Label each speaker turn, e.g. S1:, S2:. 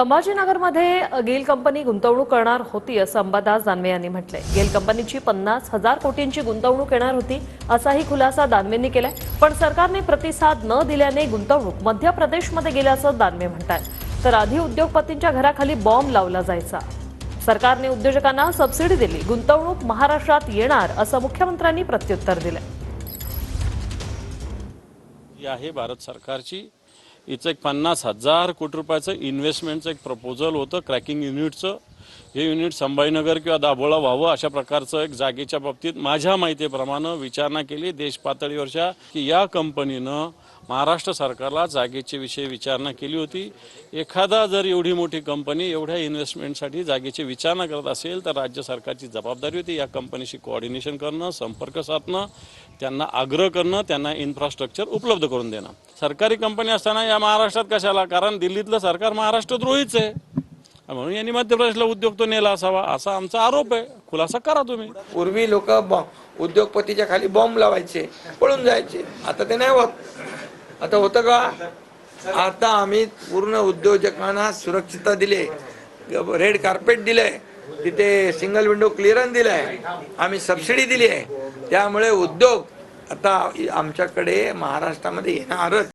S1: संभाजीनगरमध्ये गेल कंपनी गुंतवणूक करणार होती असं अंबादास दानवे यांनी म्हटलंय। गेल कंपनीची 50,000 कोटींची गुंतवणूक येणार होती असाही खुलासा दानवेंनी केलाय। पण सरकारने प्रतिसाद न दिल्याने गुंतवणूक मध्य प्रदेशमध्ये गेल्याचं दानवे म्हणतात। तर आधी उद्योगपतींच्या घराखाली बॉम्ब लावला जायचा। सरकारने उद्योजकांना सबसिडी दिली, गुंतवणूक महाराष्ट्रात येणार असं मुख्यमंत्र्यांनी प्रत्युत्तर दिलंय।
S2: आहे भारत सरकारची हिचं एक 50,000 कोटी रुपयाचं इन्व्हेस्टमेंटचं एक प्रपोजल होतं क्रॅकिंग युनिटचं। हे युनिट संभाजीनगर किंवा दाभोळा व्हावं अशा प्रकारचं एक जागेच्या बाबतीत माझ्या माहितीप्रमाणे विचारणा केली देश पातळीवरच्या की या कंपनीनं महाराष्ट्र सरकारला जागेच्या विषयी विचारणा केली होती। एखादा जर एवढी मोठी कंपनी एवढ्या इन्व्हेस्टमेंटसाठी जागेची विचारणा करत असेल तर राज्य सरकारची जबाबदारी होती या कंपनीशी कोऑर्डिनेशन करणं, संपर्क साधणं, त्यांना आग्रह करणं, त्यांना इन्फ्रास्ट्रक्चर उपलब्ध करून देणं। सरकारी कंपनी असताना या महाराष्ट्रात कशाला, कारण दिल्लीतलं सरकार महाराष्ट्रद्रोहीच आहे म्हणून यांनी मध्य प्रदेशला उद्योग तो नेला असावा असा आमचा आरोप आहे। खुलासा करा तुम्ही।
S3: पूर्वी लोक उद्योगपतीच्या खाली बॉम्ब लावायचे, पळून जायचे, आता ते नाही होत। आता होतं का? आता आम्ही पूर्ण उद्योजकांना सुरक्षितता दिली, रेड कार्पेट दिलंय, तिथे सिंगल विंडो क्लिअरन्स दिलाय, आम्ही सबसिडी दिली आहे। त्यामुळे उद्योग आता आमच्याकडे महाराष्ट्रामध्ये येणारच।